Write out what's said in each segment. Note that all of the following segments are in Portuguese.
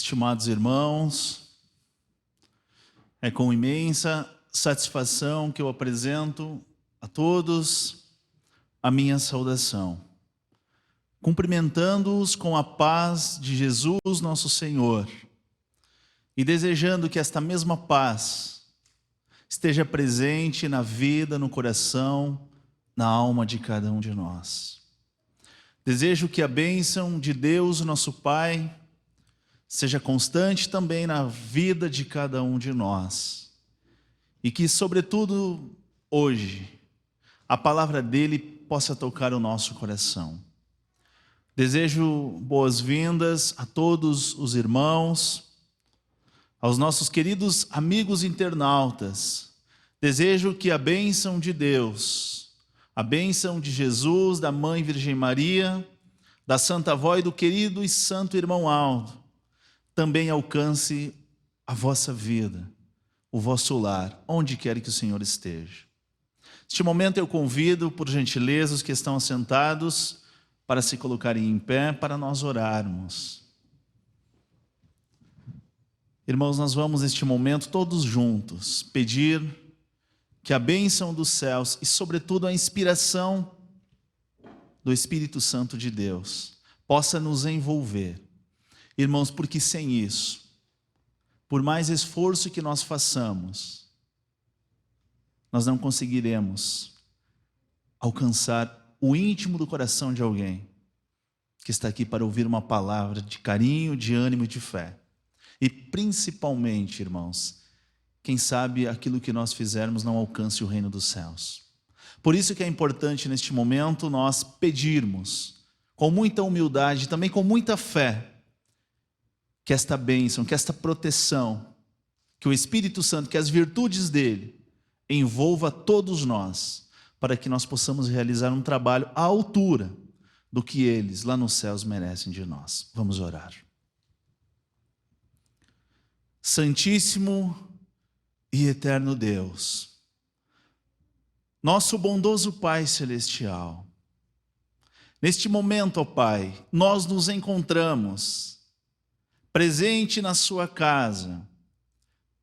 Estimados irmãos, é com imensa satisfação que eu apresento a todos a minha saudação, cumprimentando-os com a paz de Jesus nosso Senhor e desejando que esta mesma paz esteja presente na vida, no coração, na alma de cada um de nós. Desejo que a bênção de Deus, nosso Pai, seja constante também na vida de cada um de nós. E que, sobretudo, hoje, a palavra dele possa tocar o nosso coração. Desejo boas-vindas a todos os irmãos, aos nossos queridos amigos internautas. Desejo que a bênção de Deus, a bênção de Jesus, da Mãe Virgem Maria, da Santa Avó e do querido e santo irmão Aldo, também alcance a vossa vida, o vosso lar, onde quer que o Senhor esteja. Neste momento eu convido, por gentileza, os que estão assentados, para se colocarem em pé, para nós orarmos. Irmãos, nós vamos neste momento todos juntos pedir que a bênção dos céus e sobretudo a inspiração do Espírito Santo de Deus possa nos envolver. Irmãos, porque sem isso, por mais esforço que nós façamos, nós não conseguiremos alcançar o íntimo do coração de alguém que está aqui para ouvir uma palavra de carinho, de ânimo e de fé. E principalmente, irmãos, quem sabe aquilo que nós fizermos não alcance o reino dos céus. Por isso que é importante neste momento nós pedirmos com muita humildade, também com muita fé, que esta bênção, que esta proteção, que o Espírito Santo, que as virtudes dele envolva todos nós, para que nós possamos realizar um trabalho à altura do que eles lá nos céus merecem de nós. Vamos orar. Santíssimo e eterno Deus, nosso bondoso Pai Celestial, neste momento, ó Pai, nós nos encontramos presente na sua casa,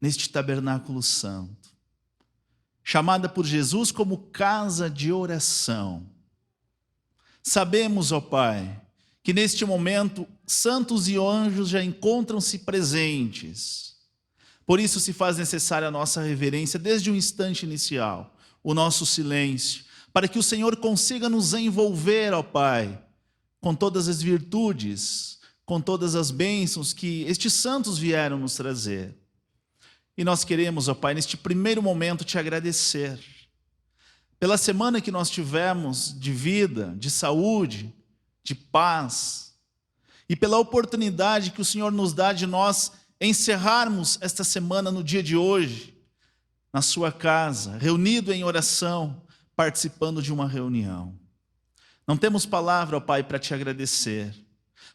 neste tabernáculo santo, chamada por Jesus como casa de oração. Sabemos, ó Pai, que neste momento santos e anjos já encontram-se presentes. Por isso se faz necessária a nossa reverência desde o instante inicial, o nosso silêncio, para que o Senhor consiga nos envolver, ó Pai, com todas as virtudes, com todas as bênçãos que estes santos vieram nos trazer. E nós queremos, ó Pai, neste primeiro momento te agradecer pela semana que nós tivemos de vida, de saúde, de paz, e pela oportunidade que o Senhor nos dá de nós encerrarmos esta semana no dia de hoje, na sua casa, reunido em oração, participando de uma reunião. Não temos palavra, ó Pai, para te agradecer.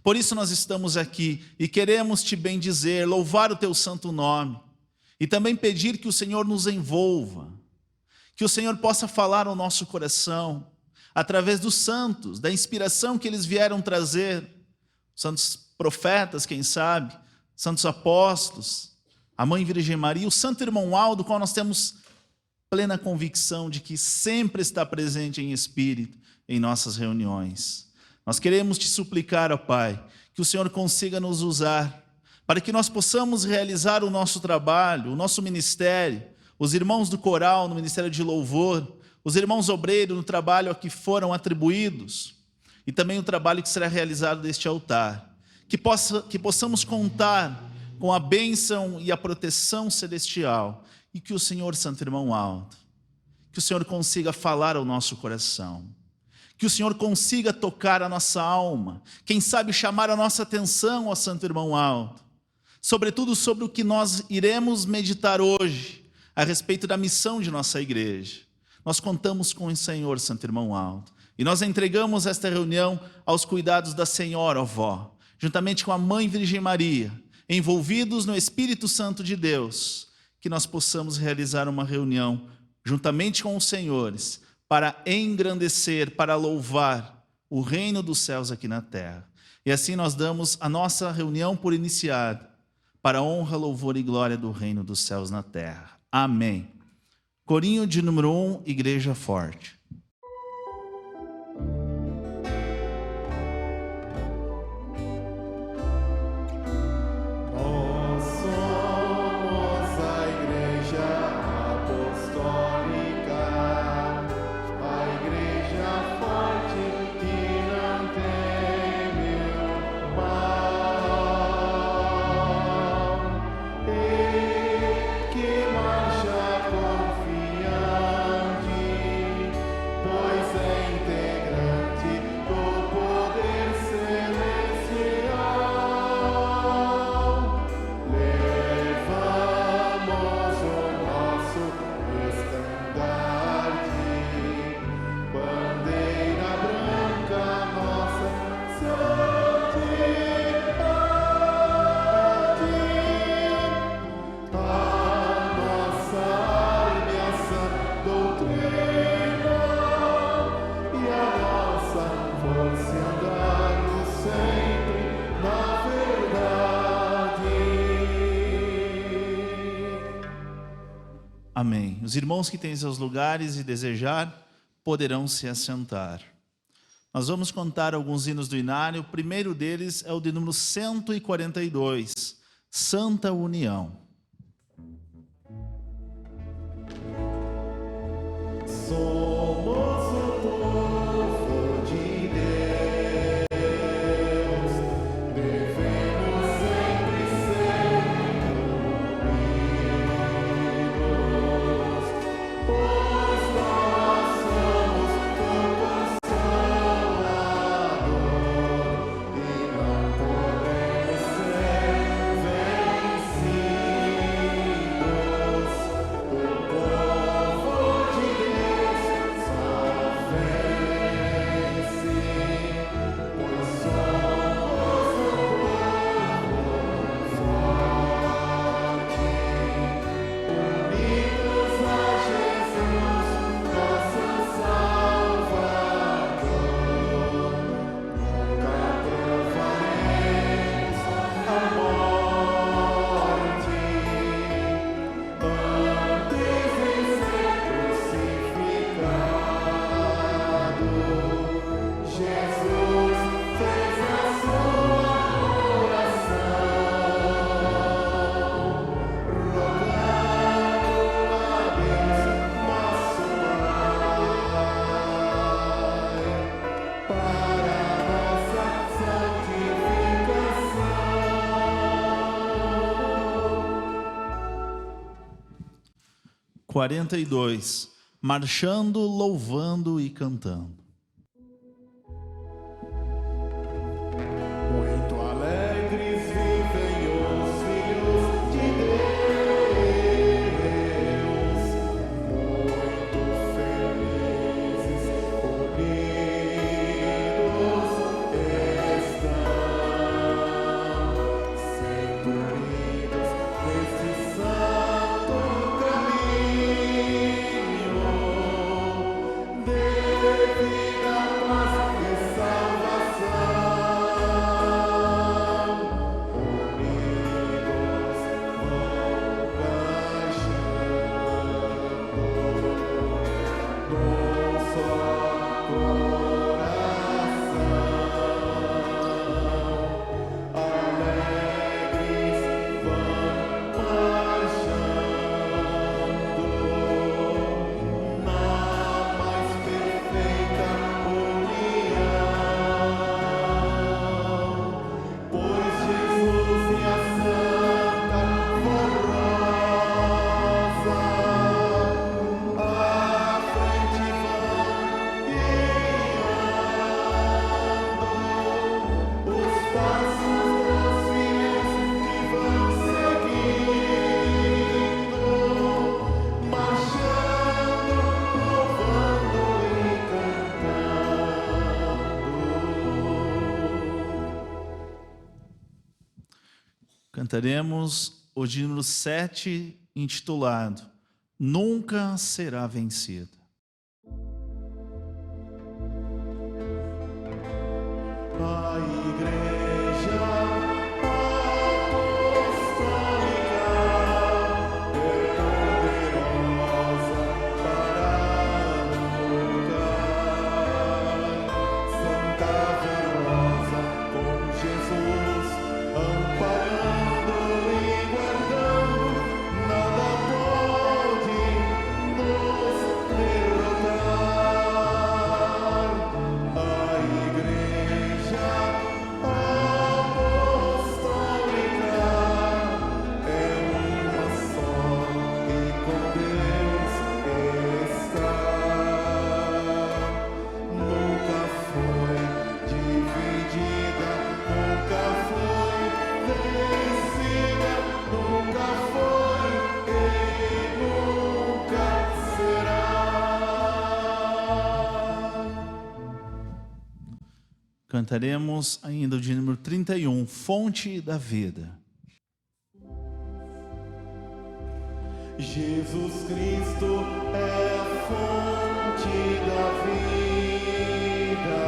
Por isso nós estamos aqui e queremos te bendizer, louvar o teu santo nome e também pedir que o Senhor nos envolva, que o Senhor possa falar ao nosso coração através dos santos, da inspiração que eles vieram trazer, santos profetas, quem sabe, santos apóstolos, a Mãe Virgem Maria, o santo irmão Aldo, qual nós temos plena convicção de que sempre está presente em espírito em nossas reuniões. Nós queremos te suplicar, ó Pai, que o Senhor consiga nos usar, para que nós possamos realizar o nosso trabalho, o nosso ministério, os irmãos do coral no ministério de louvor, os irmãos obreiros no trabalho a que foram atribuídos, e também o trabalho que será realizado deste altar. Que possamos contar com a bênção e a proteção celestial, e que o Senhor, Santo Irmão Aldo, que o Senhor consiga falar ao nosso coração, que o Senhor consiga tocar a nossa alma, quem sabe chamar a nossa atenção, ó Santo Irmão Aldo, sobretudo sobre o que nós iremos meditar hoje, a respeito da missão de nossa igreja. Nós contamos com o Senhor, Santo Irmão Aldo, e nós entregamos esta reunião aos cuidados da Senhora, ó Vó, juntamente com a Mãe Virgem Maria, envolvidos no Espírito Santo de Deus, que nós possamos realizar uma reunião juntamente com os senhores, para engrandecer, para louvar o reino dos céus aqui na terra. E assim nós damos a nossa reunião por iniciada, para a honra, louvor e glória do reino dos céus na terra. Amém. Corinho de número 1, Igreja Forte. Amém. Os irmãos que têm seus lugares e desejar, poderão se assentar. Nós vamos contar alguns hinos do inário. O primeiro deles é o de número 142, Santa União. Somos o povo de Deus, devemos sempre ser unidos, pois nós somos proporcionador e não podemos ser vencidos. O povo de Deus só vence, pois somos o povo forte, unidos a Jesus, nosso Salvador. Nunca provaremos a morte, antes de ser crucificado, Jesus fez a sua oração, rogando a Deus, nosso Pai, para nossa santificação. 42, marchando, louvando e cantando. Muito alegres vivem os filhos de Deus, muito felizes, unidos estão, sendo unidos neste santo caminho, devido à paz e salvação. Unidos vão baixando num só coração, alegres vão marchando na mais perfeita união, pois Jesus e a Santa Formosa à frente vão guiando os passos dos fiéis que vão seguindo, marchando, louvando e cantando. Cantaremos o de número 7, intitulado Nunca Será Vencida. A Igreja Apostólica cantaremos ainda o de número 31, Fonte da Vida. Jesus Cristo é a fonte da vida,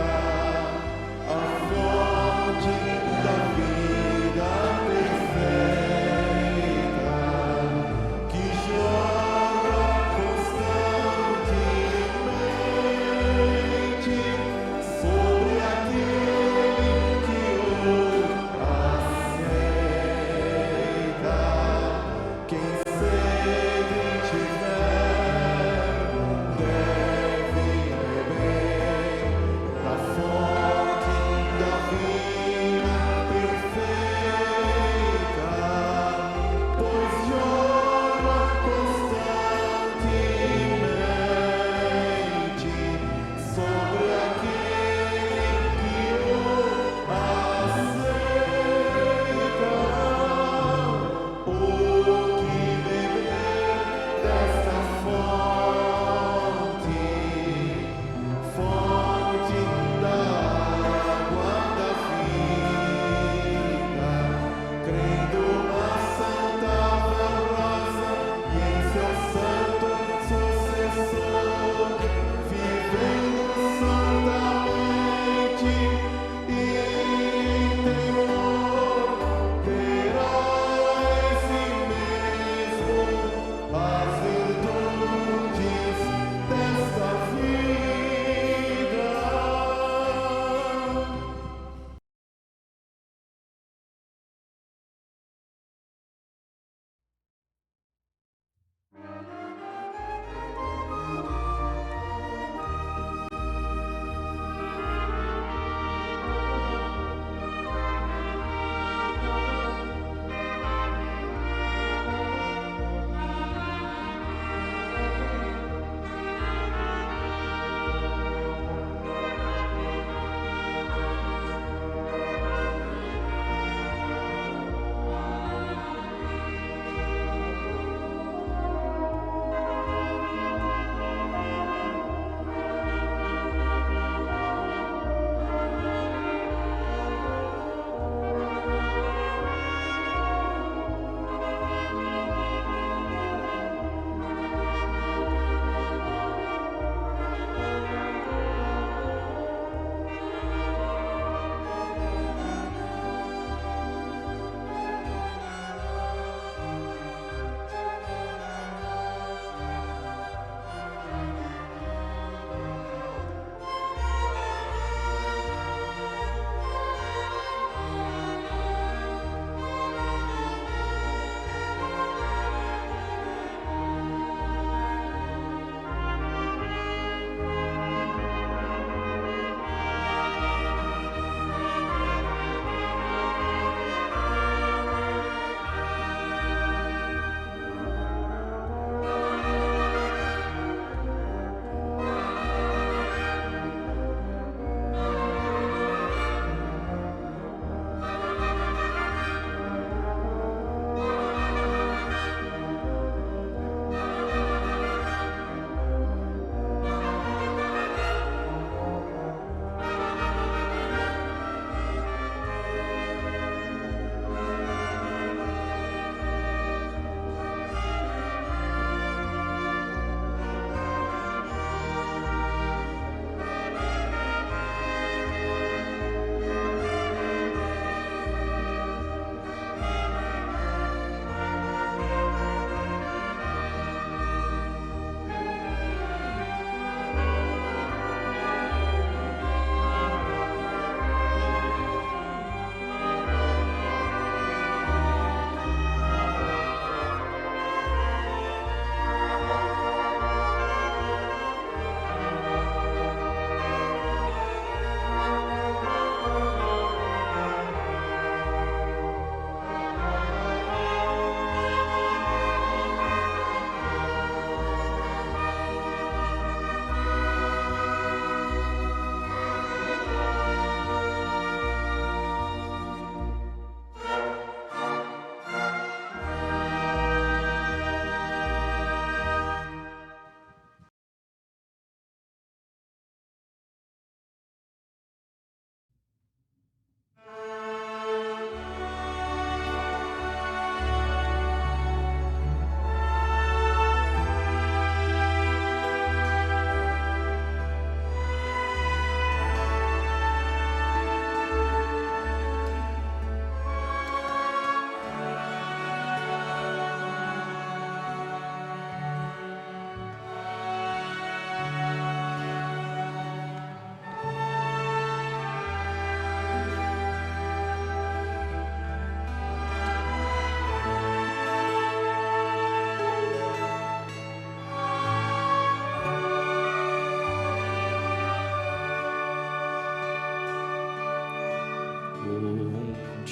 a fonte da vida perfeita, que jorra constantemente sobre aquele que o aceita. Quem sede tiver, deve beber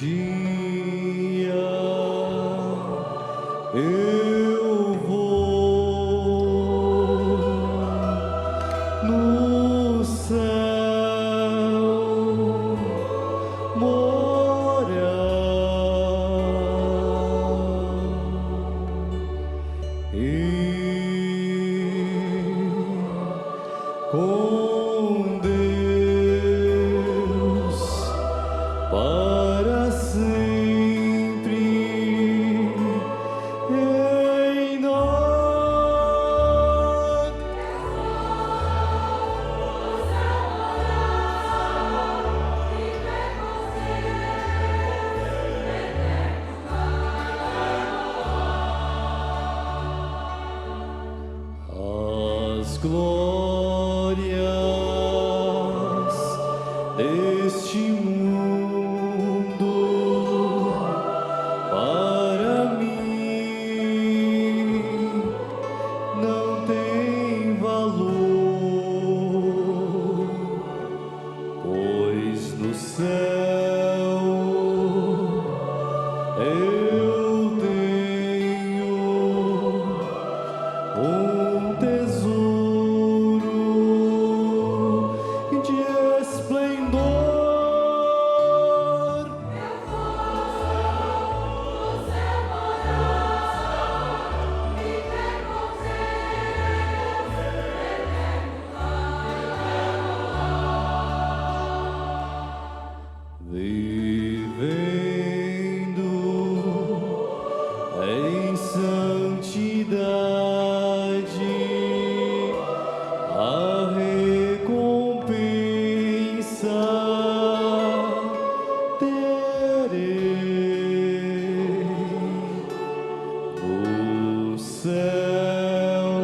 dia eu vou no céu morar e com Deus para sempre em nós. As glórias deste mundo para mim não tem valor, pois no céu eu tenho um tesouro de esplendor. Vivendo em santidade, a recompensa terei no céu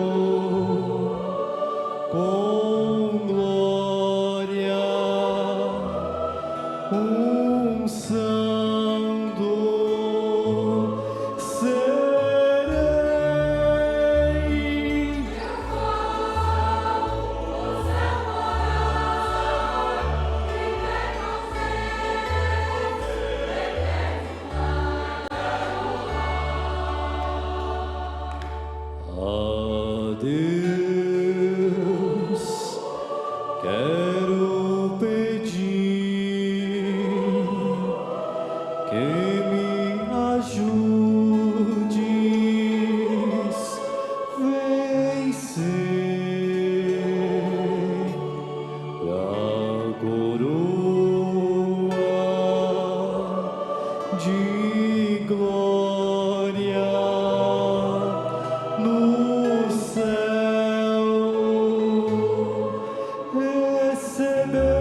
com glória, santo serei. A Deus quero pedir que me ajudes vencer a coroa de glória no céu receber.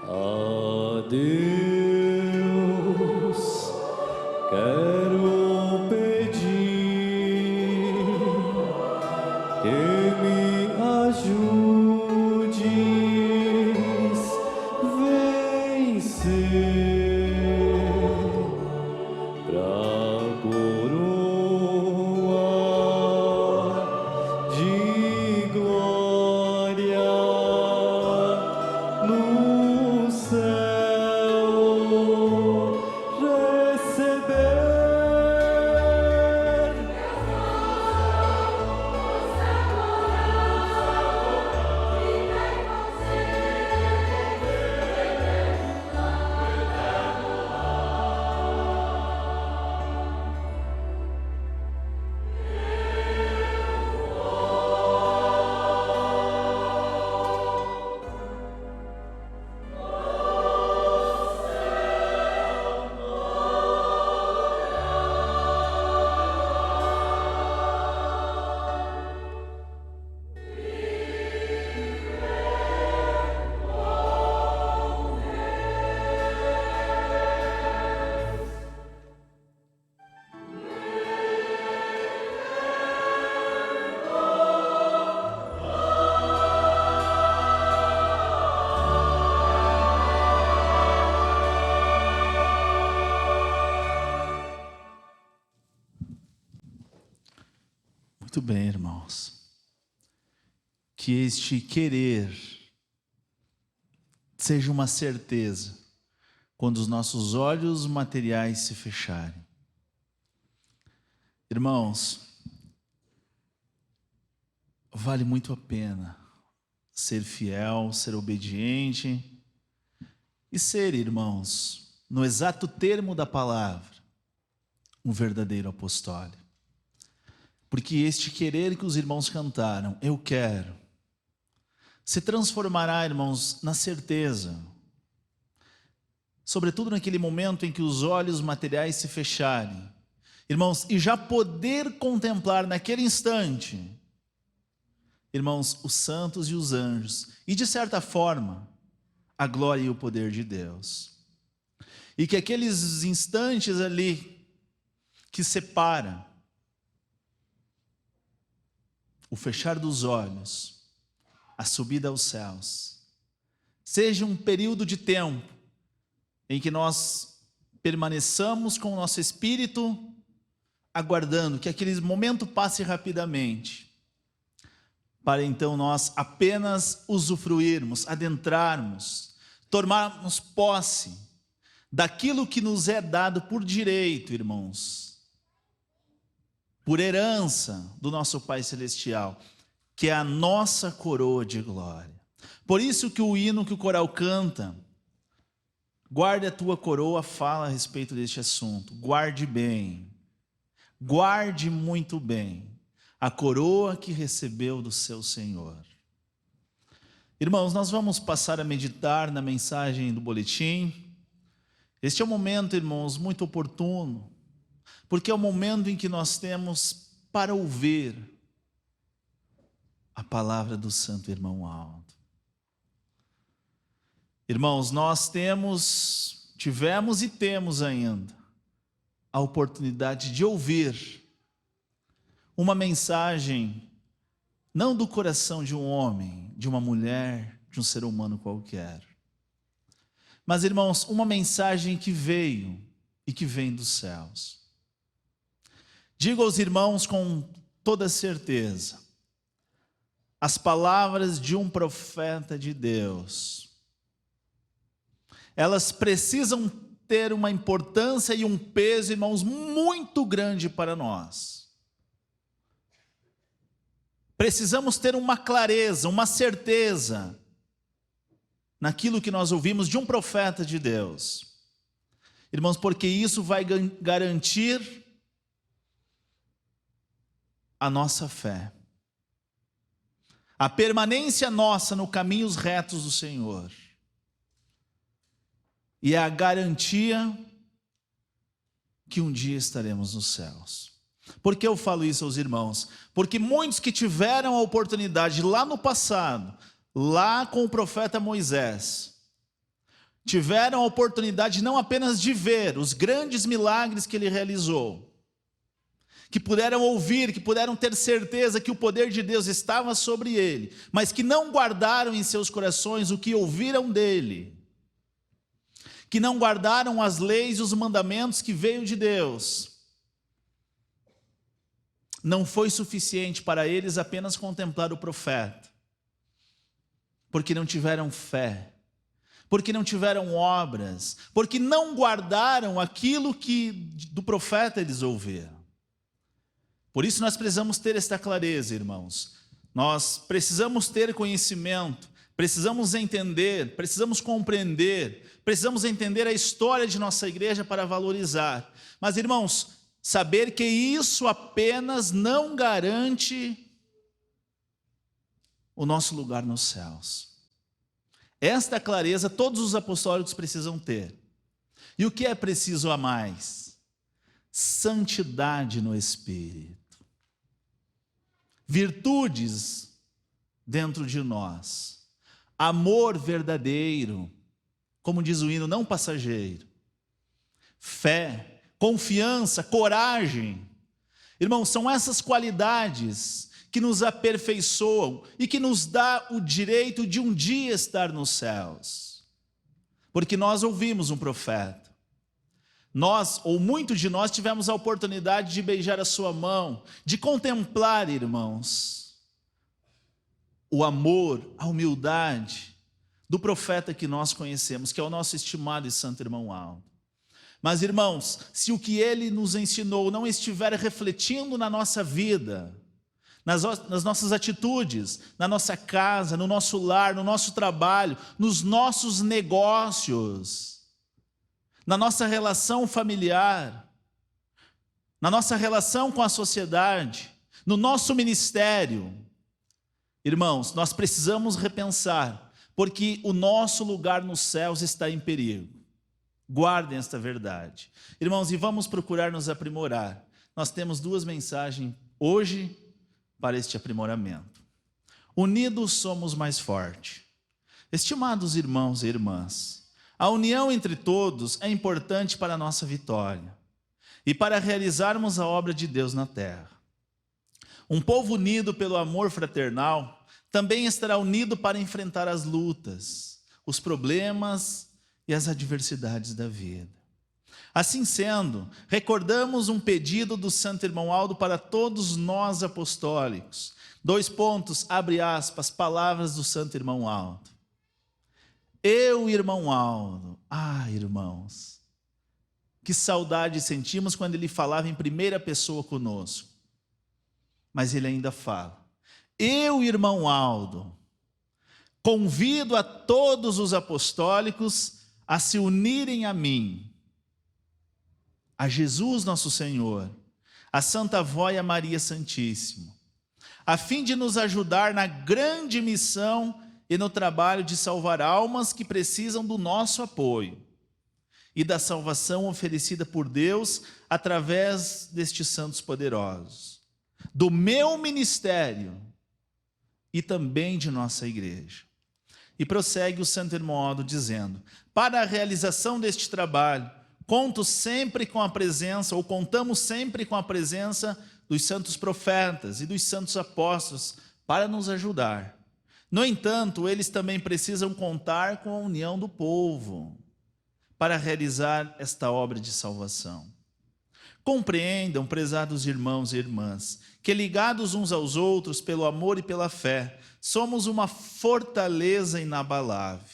A Deus quero pedir que me ajudes vencer pra coroa de glória no céu receber. bem, irmãos. Que este querer seja uma certeza quando os nossos olhos materiais se fecharem. Irmãos, vale muito a pena ser fiel, ser obediente e ser, irmãos, no exato termo da palavra, um verdadeiro apostólico. Porque este querer que os irmãos cantaram, eu quero, se transformará, irmãos, na certeza. Sobretudo naquele momento em que os olhos materiais se fecharem. Irmãos, e já poder contemplar naquele instante, irmãos, os santos e os anjos, e de certa forma, a glória e o poder de Deus. E que aqueles instantes ali, que separa o fechar dos olhos, a subida aos céus, seja um período de tempo em que nós permaneçamos com o nosso espírito aguardando que aquele momento passe rapidamente, para então nós apenas usufruirmos, adentrarmos, tomarmos posse daquilo que nos é dado por direito, irmãos, por herança do nosso Pai Celestial, que é a nossa coroa de glória. Por isso que o hino que o coral canta, guarde a tua coroa, fala a respeito deste assunto. Guarde bem, guarde muito bem a coroa que recebeu do seu Senhor. Irmãos, nós vamos passar a meditar na mensagem do boletim. Este é um momento, irmãos, muito oportuno, porque é o momento em que nós temos para ouvir a palavra do Santo Irmão Aldo. Irmãos, nós tivemos e temos ainda a oportunidade de ouvir uma mensagem, não do coração de um homem, de uma mulher, de um ser humano qualquer, mas, irmãos, uma mensagem que veio e que vem dos céus. Digo aos irmãos com toda certeza, as palavras de um profeta de Deus, elas precisam ter uma importância e um peso, irmãos, muito grande para nós. Precisamos ter uma clareza, uma certeza naquilo que nós ouvimos de um profeta de Deus. Irmãos, porque isso vai garantir a nossa fé, a permanência nossa no caminhos retos do Senhor, e é a garantia que um dia estaremos nos céus. Por que eu falo isso aos irmãos? Porque muitos que tiveram a oportunidade lá no passado, lá com o profeta Moisés, tiveram a oportunidade não apenas de ver os grandes milagres que ele realizou, que puderam ouvir, que puderam ter certeza que o poder de Deus estava sobre ele, mas que não guardaram em seus corações o que ouviram dele, que não guardaram as leis e os mandamentos que veio de Deus. Não foi suficiente para eles apenas contemplar o profeta, porque não tiveram fé, porque não tiveram obras, porque não guardaram aquilo que do profeta eles ouviram. Por isso nós precisamos ter esta clareza, irmãos. Nós precisamos ter conhecimento, precisamos entender, precisamos compreender, precisamos entender a história de nossa igreja para valorizar. Mas, irmãos, saber que isso apenas não garante o nosso lugar nos céus. Esta clareza todos os apostólicos precisam ter. E o que é preciso a mais? Santidade no Espírito. Virtudes dentro de nós. Amor verdadeiro, como diz o hino, não passageiro. Fé, confiança, coragem. Irmãos, são essas qualidades que nos aperfeiçoam e que nos dá o direito de um dia estar nos céus. Porque nós ouvimos um profeta. nós, ou muitos de nós, tivemos a oportunidade de beijar a sua mão, de contemplar, irmãos, o amor, a humildade do profeta que nós conhecemos, que é o nosso estimado e santo irmão Aldo. Mas, irmãos, se o que ele nos ensinou não estiver refletindo na nossa vida, nas nossas atitudes, na nossa casa, no nosso lar, no nosso trabalho, nos nossos negócios, na nossa relação familiar, na nossa relação com a sociedade, no nosso ministério, irmãos, nós precisamos repensar, porque o nosso lugar nos céus está em perigo. Guardem esta verdade. Irmãos, e vamos procurar nos aprimorar. Nós temos 2 mensagens hoje para este aprimoramento. Unidos somos mais fortes. Estimados irmãos e irmãs, a união entre todos é importante para a nossa vitória e para realizarmos a obra de Deus na terra. Um povo unido pelo amor fraternal também estará unido para enfrentar as lutas, os problemas e as adversidades da vida. Assim sendo, recordamos um pedido do santo irmão Aldo para todos nós apostólicos. 2 pontos, abre aspas, palavras do santo irmão Aldo. Eu, irmão Aldo, irmãos, que saudade sentimos quando ele falava em primeira pessoa conosco. Mas ele ainda fala, eu, irmão Aldo, convido a todos os apostólicos a se unirem a mim, a Jesus nosso Senhor, a Santa Avó e a Maria Santíssima, a fim de nos ajudar na grande missão e no trabalho de salvar almas que precisam do nosso apoio e da salvação oferecida por Deus através destes santos poderosos, do meu ministério e também de nossa igreja. E prossegue o santo irmão Aldo dizendo, para a realização deste trabalho, contamos sempre com a presença dos santos profetas e dos santos apóstolos para nos ajudar. No entanto, eles também precisam contar com a união do povo para realizar esta obra de salvação. Compreendam, prezados irmãos e irmãs, que ligados uns aos outros pelo amor e pela fé, somos uma fortaleza inabalável.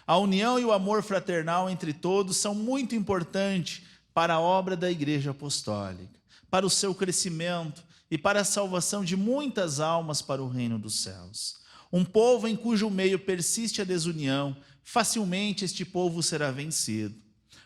A união e o amor fraternal entre todos são muito importantes para a obra da Igreja Apostólica, para o seu crescimento e para a salvação de muitas almas para o reino dos céus. Um povo em cujo meio persiste a desunião, facilmente este povo será vencido.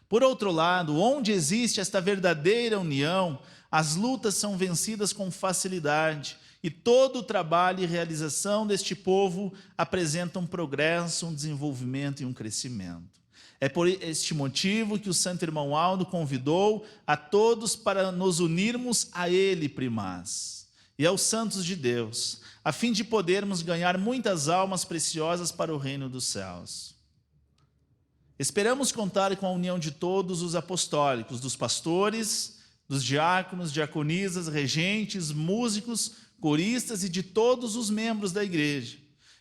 Por outro lado, onde existe esta verdadeira união, as lutas são vencidas com facilidade e todo o trabalho e realização deste povo apresenta um progresso, um desenvolvimento e um crescimento. É por este motivo que o santo irmão Aldo convidou a todos para nos unirmos a ele primaz e aos santos de Deus, a fim de podermos ganhar muitas almas preciosas para o reino dos céus. Esperamos contar com a união de todos os apostólicos, dos pastores, dos diáconos, diaconisas, regentes, músicos, coristas e de todos os membros da igreja.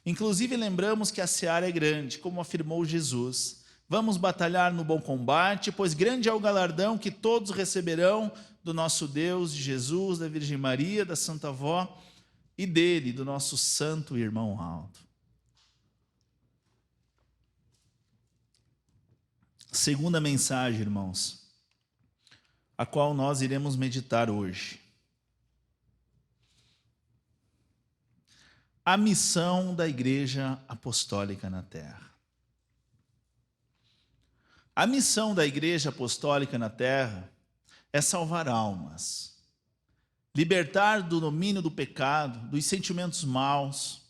Inclusive lembramos que a seara é grande, como afirmou Jesus. Vamos batalhar no bom combate, pois grande é o galardão que todos receberão do nosso Deus, de Jesus, da Virgem Maria, da Santa Avó e dele, do nosso santo irmão Aldo. Segunda mensagem, irmãos, a qual nós iremos meditar hoje. A missão da Igreja Apostólica na Terra. A missão da Igreja Apostólica na Terra é salvar almas, libertar do domínio do pecado, dos sentimentos maus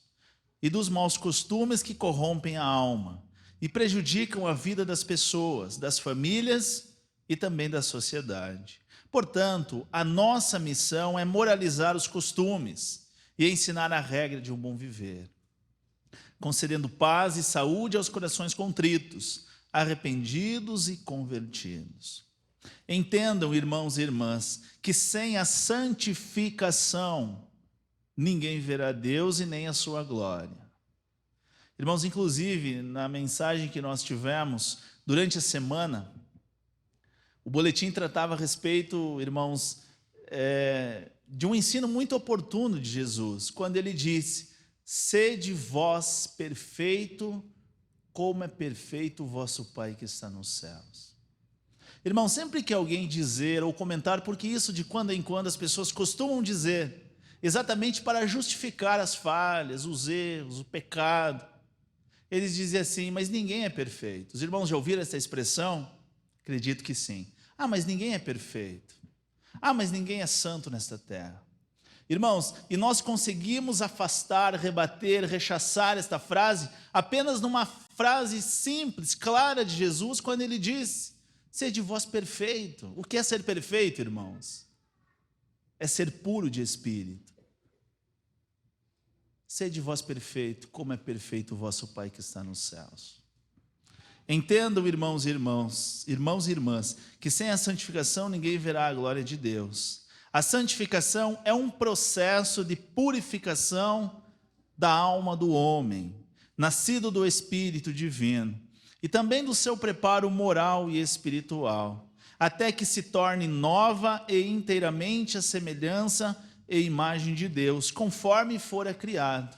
e dos maus costumes que corrompem a alma e prejudicam a vida das pessoas, das famílias e também da sociedade. Portanto, a nossa missão é moralizar os costumes e ensinar a regra de um bom viver, concedendo paz e saúde aos corações contritos, arrependidos e convertidos. Entendam, irmãos e irmãs, que sem a santificação, ninguém verá Deus e nem a sua glória. Irmãos, inclusive, na mensagem que nós tivemos durante a semana, O boletim tratava a respeito, irmãos, de um ensino muito oportuno de Jesus, quando ele disse: sede vós perfeito, como é perfeito o vosso Pai que está nos céus. Irmão, sempre que alguém dizer ou comentar, porque isso de quando em quando as pessoas costumam dizer, exatamente para justificar as falhas, os erros, o pecado, eles dizem assim: mas ninguém é perfeito. Os irmãos já ouviram essa expressão? Acredito que sim. Ah, mas ninguém é perfeito. Ah, mas ninguém é santo nesta terra. Irmãos, e nós conseguimos afastar, rebater, rechaçar esta frase apenas numa frase simples, clara de Jesus, quando ele diz: sede vós perfeito. O que é ser perfeito, irmãos? É ser puro de espírito. Sede vós perfeito, como é perfeito o vosso Pai que está nos céus. Entendam, irmãos e irmãs, que sem a santificação ninguém verá a glória de Deus. A santificação é um processo de purificação da alma do homem, nascido do Espírito Divino, e também do seu preparo moral e espiritual, até que se torne nova e inteiramente a semelhança e imagem de Deus, conforme fora criado.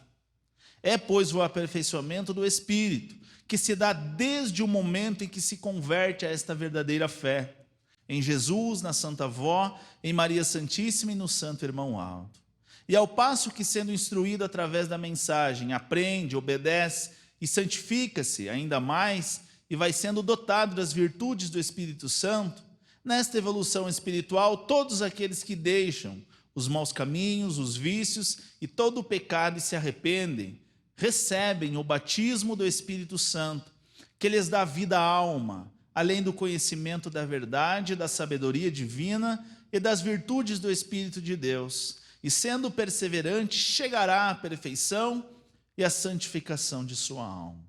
É, pois, o aperfeiçoamento do Espírito, que se dá desde o momento em que se converte a esta verdadeira fé, em Jesus, na Santa Avó, em Maria Santíssima e no Santo Irmão Alto. E ao passo que, sendo instruído através da mensagem, aprende, obedece e santifica-se ainda mais, e vai sendo dotado das virtudes do Espírito Santo, nesta evolução espiritual, todos aqueles que deixam os maus caminhos, os vícios e todo o pecado e se arrependem, recebem o batismo do Espírito Santo, que lhes dá vida à alma, além do conhecimento da verdade, da sabedoria divina e das virtudes do Espírito de Deus, e sendo perseverante, chegará à perfeição e à santificação de sua alma.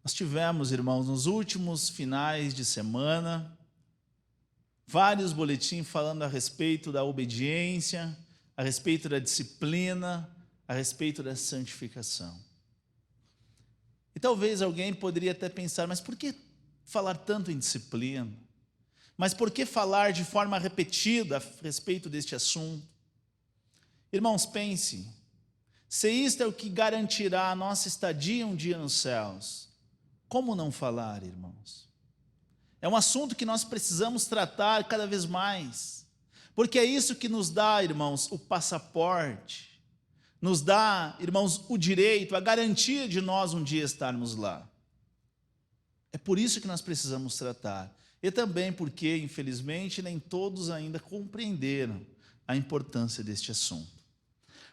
Nós tivemos, irmãos, nos últimos finais de semana, vários boletins falando a respeito da obediência, a respeito da disciplina, a respeito da santificação. E talvez alguém poderia até pensar: mas por que falar tanto em disciplina? Mas por que falar de forma repetida a respeito deste assunto? Irmãos, pense, se isto é o que garantirá a nossa estadia um dia nos céus, como não falar, irmãos? É um assunto que nós precisamos tratar cada vez mais, porque é isso que nos dá, irmãos, o passaporte, nos dá, irmãos, o direito, a garantia de nós um dia estarmos lá. É por isso que nós precisamos tratar. E também porque, infelizmente, nem todos ainda compreenderam a importância deste assunto.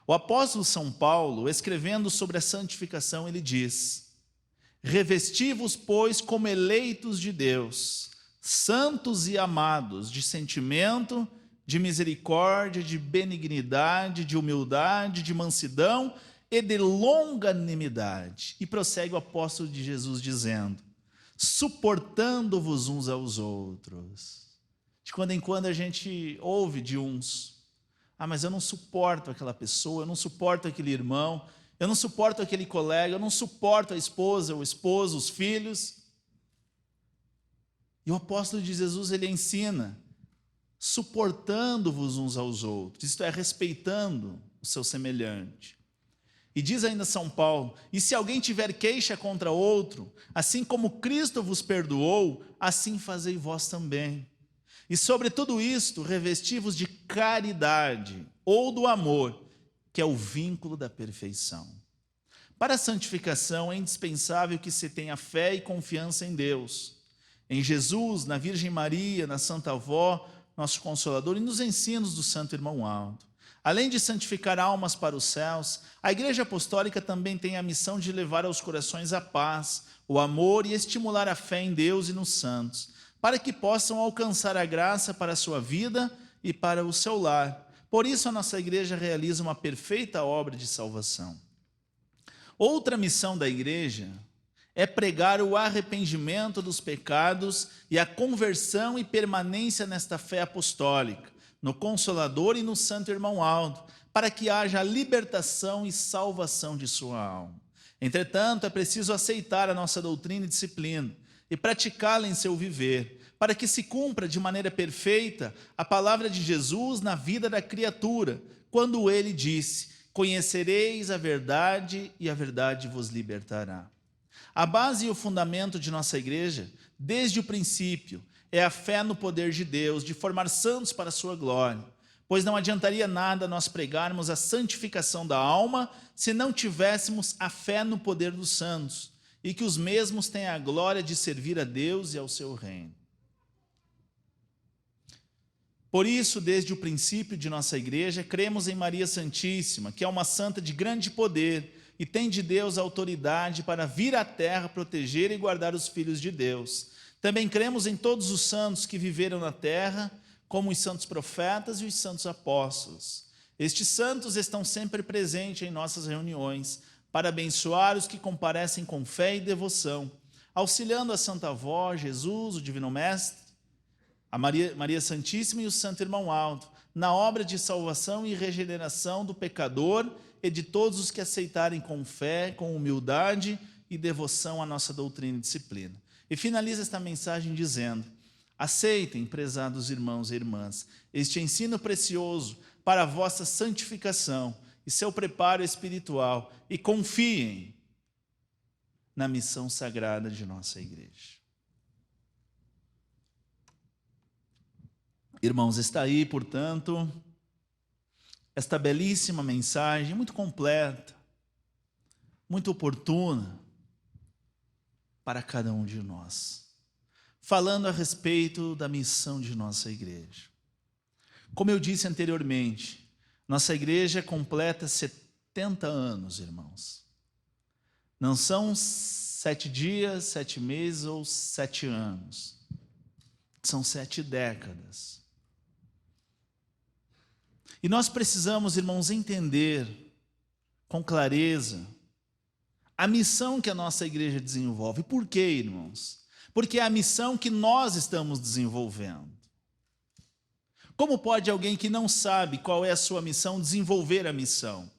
O apóstolo São Paulo, escrevendo sobre a santificação, ele diz: revesti-vos, pois, como eleitos de Deus, santos e amados, de sentimento, de misericórdia, de benignidade, de humildade, de mansidão e de longanimidade. E prossegue o apóstolo de Jesus dizendo: suportando-vos uns aos outros. De quando em quando a gente ouve de uns: ah, mas eu não suporto aquela pessoa, eu não suporto aquele irmão, eu não suporto aquele colega, eu não suporto a esposa, o esposo, os filhos. E o apóstolo de Jesus, ele ensina: suportando-vos uns aos outros, isto é, respeitando o seu semelhante. E diz ainda São Paulo: e se alguém tiver queixa contra outro, assim como Cristo vos perdoou, assim fazei vós também. E sobre tudo isto, revesti-vos de caridade, ou do amor, que é o vínculo da perfeição. Para a santificação é indispensável que se tenha fé e confiança em Deus, em Jesus, na Virgem Maria, na Santa Avó, nosso Consolador, e nos ensinos do Santo Irmão Alto. Além de santificar almas para os céus, a Igreja Apostólica também tem a missão de levar aos corações a paz, o amor e estimular a fé em Deus e nos santos, para que possam alcançar a graça para a sua vida e para o seu lar. Por isso a nossa Igreja realiza uma perfeita obra de salvação. Outra missão da Igreja é pregar o arrependimento dos pecados e a conversão e permanência nesta fé apostólica, no Consolador e no Santo Irmão Alto, para que haja a libertação e salvação de sua alma. Entretanto, é preciso aceitar a nossa doutrina e disciplina, e praticá-la em seu viver, para que se cumpra de maneira perfeita a palavra de Jesus na vida da criatura, quando ele disse: conhecereis a verdade e a verdade vos libertará. A base e o fundamento de nossa igreja, desde o princípio, é a fé no poder de Deus, de formar santos para a sua glória, pois não adiantaria nada nós pregarmos a santificação da alma se não tivéssemos a fé no poder dos santos, e que os mesmos tenham a glória de servir a Deus e ao seu reino. Por isso, desde o princípio de nossa igreja, cremos em Maria Santíssima, que é uma santa de grande poder e tem de Deus a autoridade para vir à terra proteger e guardar os filhos de Deus. Também cremos em todos os santos que viveram na terra, como os santos profetas e os santos apóstolos. Estes santos estão sempre presentes em nossas reuniões, para abençoar os que comparecem com fé e devoção, auxiliando a Santa Avó, Jesus, o Divino Mestre, a Maria Santíssima e o Santo Irmão Aldo, na obra de salvação e regeneração do pecador e de todos os que aceitarem com fé, com humildade e devoção a nossa doutrina e disciplina. E finaliza esta mensagem dizendo: aceitem, prezados irmãos e irmãs, este ensino precioso para a vossa santificação e seu preparo espiritual, e confiem na missão sagrada de nossa igreja. Irmãos, está aí, portanto, esta belíssima mensagem, muito completa, muito oportuna para cada um de nós, falando a respeito da missão de nossa igreja. Como eu disse anteriormente, nossa igreja completa 70 anos, irmãos. Não são 7 dias, 7 meses ou 7 anos. São 7 décadas. E nós precisamos, irmãos, entender com clareza a missão que a nossa igreja desenvolve. Por quê, irmãos? Porque é a missão que nós estamos desenvolvendo. Como pode alguém que não sabe qual é a sua missão desenvolver a missão?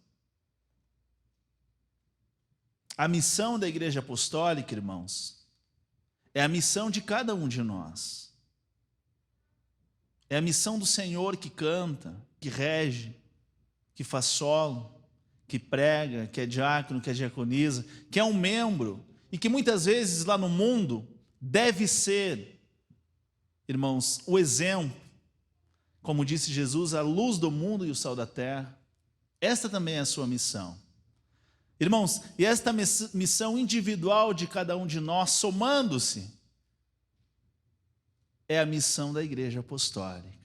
A missão da Igreja Apostólica, irmãos, é a missão de cada um de nós. É a missão do Senhor que canta, que rege, que faz solo, que prega, que é diácono, que é diaconisa, que é um membro e que muitas vezes lá no mundo deve ser, irmãos, o exemplo, como disse Jesus, a luz do mundo e o sal da terra. Esta também é a sua missão. Irmãos, e esta missão individual de cada um de nós, somando-se, é a missão da Igreja Apostólica.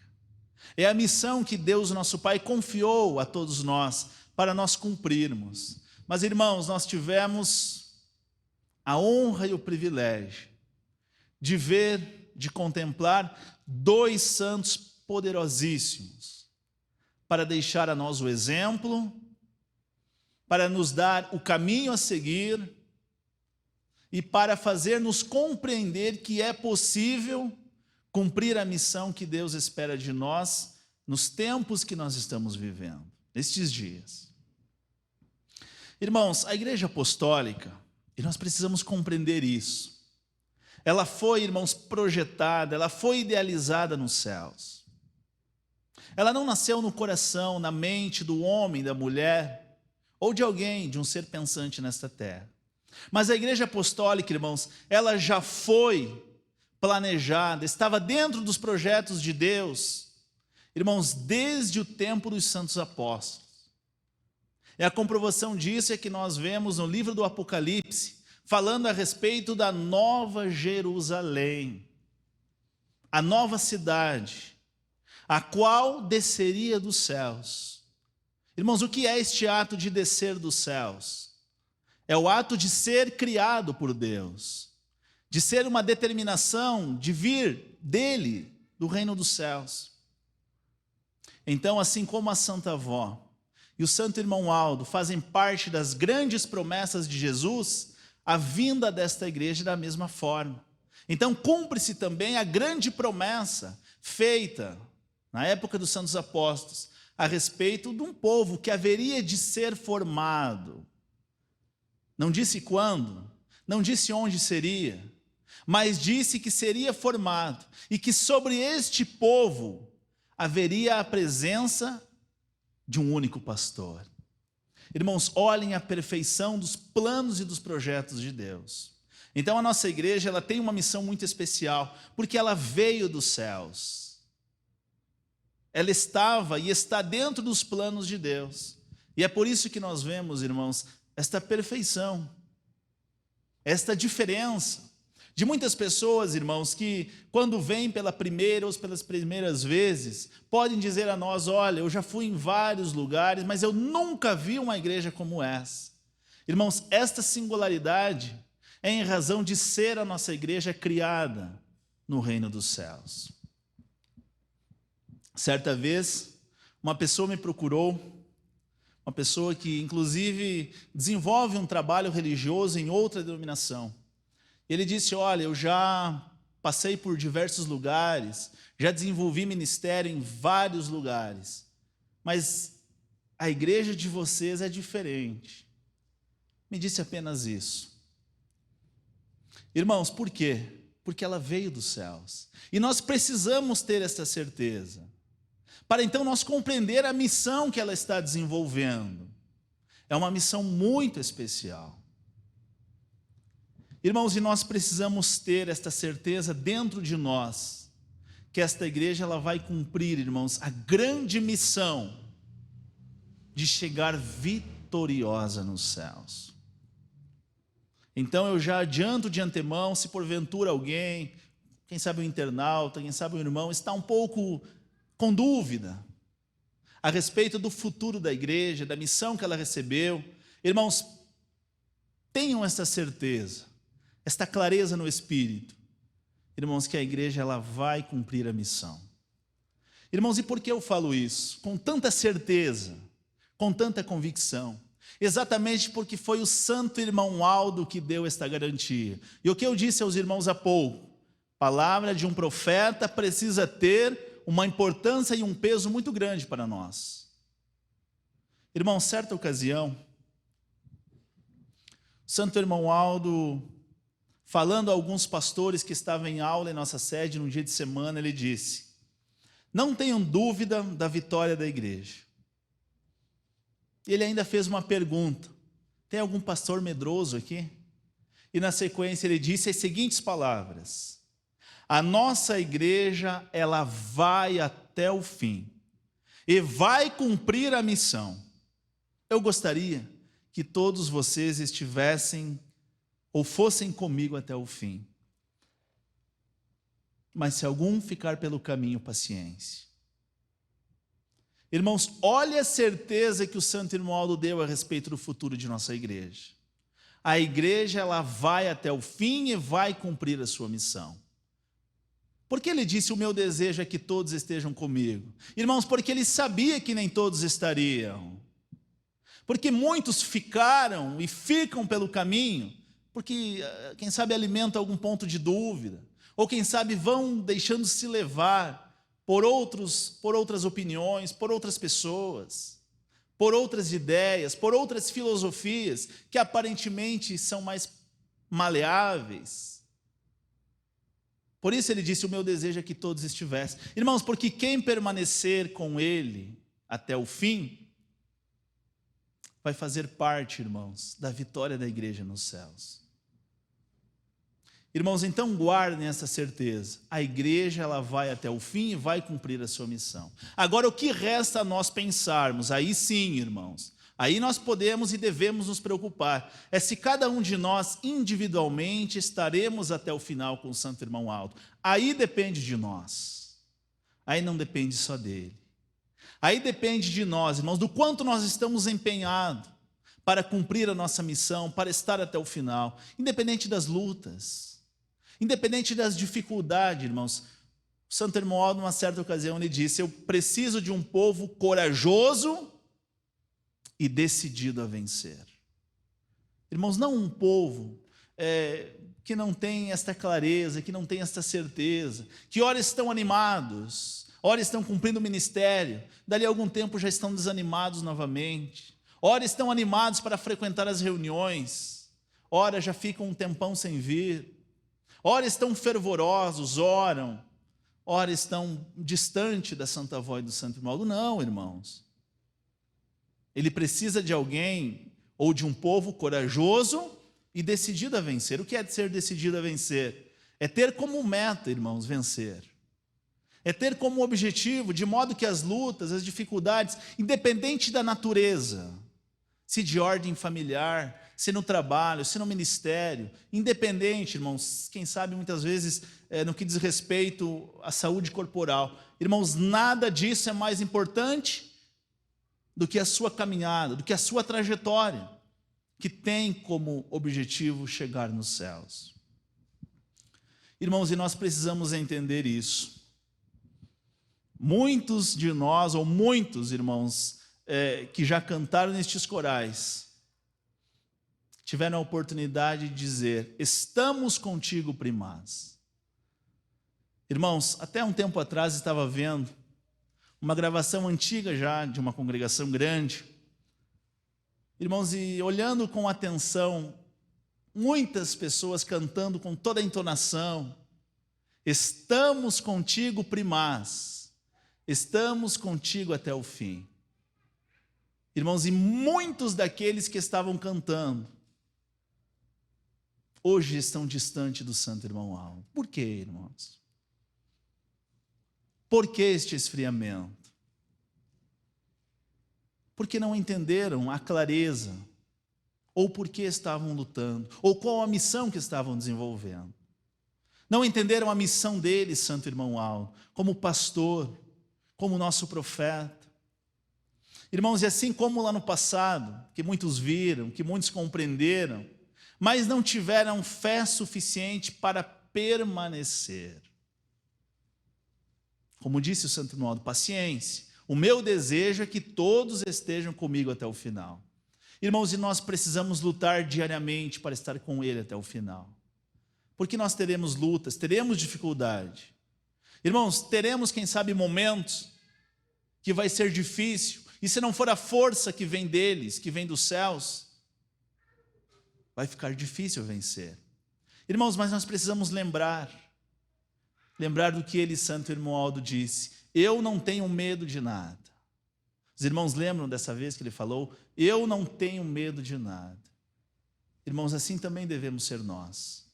É a missão que Deus, nosso Pai, confiou a todos nós para nós cumprirmos. Mas, irmãos, nós tivemos a honra e o privilégio de ver, de contemplar 2 santos poderosíssimos para deixar a nós o exemplo, para nos dar o caminho a seguir e para fazer-nos compreender que é possível cumprir a missão que Deus espera de nós nos tempos que nós estamos vivendo, nestes dias. Irmãos, a Igreja Apostólica, e nós precisamos compreender isso, ela foi, irmãos, projetada, ela foi idealizada nos céus. Ela não nasceu no coração, na mente do homem, da mulher, ou de alguém, de um ser pensante nesta terra. Mas a Igreja Apostólica, irmãos, ela já foi planejada, estava dentro dos projetos de Deus, irmãos, desde o tempo dos santos apóstolos. E a comprovação disso é que nós vemos no livro do Apocalipse, falando a respeito da Nova Jerusalém, a nova cidade, a qual desceria dos céus. Irmãos, o que é este ato de descer dos céus? É o ato de ser criado por Deus, de ser uma determinação de vir dele, do reino dos céus. Então, assim como a Santa Avó e o Santo Irmão Aldo fazem parte das grandes promessas de Jesus, a vinda desta igreja da mesma forma. Então, cumpre-se também a grande promessa feita na época dos santos apóstolos, a respeito de um povo que haveria de ser formado. Não disse quando, não disse onde seria, mas disse que seria formado e que sobre este povo haveria a presença de um único pastor. Irmãos, olhem a perfeição dos planos e dos projetos de Deus. Então a nossa igreja, ela tem uma missão muito especial, porque ela veio dos céus. Ela estava e está dentro dos planos de Deus. E é por isso que nós vemos, irmãos, esta perfeição, esta diferença de muitas pessoas, irmãos, que quando vêm pela primeira ou pelas primeiras vezes, podem dizer a nós: olha, eu já fui em vários lugares, mas eu nunca vi uma igreja como essa. Irmãos, esta singularidade é em razão de ser a nossa igreja criada no reino dos céus. Certa vez, uma pessoa me procurou, uma pessoa que inclusive desenvolve um trabalho religioso em outra denominação. Ele disse: olha, eu já passei por diversos lugares, já desenvolvi ministério em vários lugares, mas a igreja de vocês é diferente. Me disse apenas isso. Irmãos, por quê? Porque ela veio dos céus. E nós precisamos ter essa certeza, para então nós compreender a missão que ela está desenvolvendo. É uma missão muito especial. Irmãos, e nós precisamos ter esta certeza dentro de nós, que esta igreja ela vai cumprir, irmãos, a grande missão de chegar vitoriosa nos céus. Então eu já adianto de antemão, se porventura alguém, quem sabe um internauta, quem sabe um irmão, está um pouco com dúvida a respeito do futuro da igreja, da missão que ela recebeu, irmãos, tenham essa certeza, esta clareza no Espírito, irmãos, que a igreja ela vai cumprir a missão. Irmãos, e por que eu falo isso? Com tanta certeza, com tanta convicção. Exatamente porque foi o santo irmão Aldo que deu esta garantia. E o que eu disse aos irmãos há pouco, palavra de um profeta precisa ter uma importância e um peso muito grande para nós. Irmão, certa ocasião, o santo irmão Aldo, falando a alguns pastores que estavam em aula em nossa sede num dia de semana, ele disse: não tenham dúvida da vitória da igreja. Ele ainda fez uma pergunta: tem algum pastor medroso aqui? E na sequência ele disse as seguintes palavras: a nossa igreja, ela vai até o fim e vai cumprir a missão. Eu gostaria que todos vocês estivessem ou fossem comigo até o fim. Mas se algum ficar pelo caminho, paciência. Irmãos, olha a certeza que o santo irmão Aldo deu a respeito do futuro de nossa igreja. A igreja, ela vai até o fim e vai cumprir a sua missão. Porque ele disse: o meu desejo é que todos estejam comigo. Irmãos, porque ele sabia que nem todos estariam. Porque muitos ficaram e ficam pelo caminho, porque, quem sabe, alimentam algum ponto de dúvida, ou quem sabe vão deixando-se levar por outras opiniões, por outras pessoas, por outras ideias, por outras filosofias, que aparentemente são mais maleáveis. Por isso ele disse: o meu desejo é que todos estivessem. Irmãos, porque quem permanecer com ele até o fim, vai fazer parte, irmãos, da vitória da igreja nos céus. Irmãos, então guardem essa certeza. A igreja, ela vai até o fim e vai cumprir a sua missão. Agora, o que resta a nós pensarmos? Aí sim, irmãos, aí nós podemos e devemos nos preocupar. É se cada um de nós, individualmente, estaremos até o final com o santo irmão Aldo. Aí depende de nós. Aí não depende só dele. Aí depende de nós, irmãos, do quanto nós estamos empenhados para cumprir a nossa missão, para estar até o final, independente das lutas, independente das dificuldades, irmãos. O santo irmão Aldo, numa certa ocasião, ele disse: eu preciso de um povo corajoso e decidido a vencer. Irmãos, não um povo que não tem esta clareza, que não tem esta certeza, que ora estão animados, ora estão cumprindo o ministério, dali a algum tempo já estão desanimados novamente, ora estão animados para frequentar as reuniões, ora já ficam um tempão sem vir, ora estão fervorosos, oram, ora estão distante da santa voz do santo irmão Aldo. Não, irmãos. Ele precisa de alguém ou de um povo corajoso e decidido a vencer. O que é ser decidido a vencer? É ter como meta, irmãos, vencer. É ter como objetivo, de modo que as lutas, as dificuldades, independente da natureza, se de ordem familiar, se no trabalho, se no ministério, independente, irmãos, quem sabe muitas vezes no que diz respeito à saúde corporal. Irmãos, nada disso é mais importante do que a sua caminhada, do que a sua trajetória, que tem como objetivo chegar nos céus. Irmãos, e nós precisamos entender isso. Muitos de nós, ou muitos irmãos, que já cantaram nestes corais, tiveram a oportunidade de dizer: estamos contigo, primaz. Irmãos, até um tempo atrás estava vendo uma gravação antiga já, de uma congregação grande. Irmãos, e olhando com atenção, muitas pessoas cantando com toda a entonação: estamos contigo, primaz, estamos contigo até o fim. Irmãos, e muitos daqueles que estavam cantando, hoje estão distantes do santo irmão Aldo. Por quê, irmãos? Por que este esfriamento? Porque não entenderam a clareza, ou porque estavam lutando, ou qual a missão que estavam desenvolvendo. Não entenderam a missão dele, santo irmão Aldo, como pastor, como nosso profeta. Irmãos, e assim como lá no passado, que muitos viram, que muitos compreenderam, mas não tiveram fé suficiente para permanecer. Como disse o santo irmão Aldo, paciência. O meu desejo é que todos estejam comigo até o final. Irmãos, e nós precisamos lutar diariamente para estar com ele até o final. Porque nós teremos lutas, teremos dificuldade. Irmãos, teremos, quem sabe, momentos que vai ser difícil. E se não for a força que vem deles, que vem dos céus, vai ficar difícil vencer. Irmãos, mas nós precisamos lembrar do que ele, santo irmão Aldo, disse: eu não tenho medo de nada. Os irmãos lembram dessa vez que ele falou: eu não tenho medo de nada. Irmãos, assim também devemos ser nós.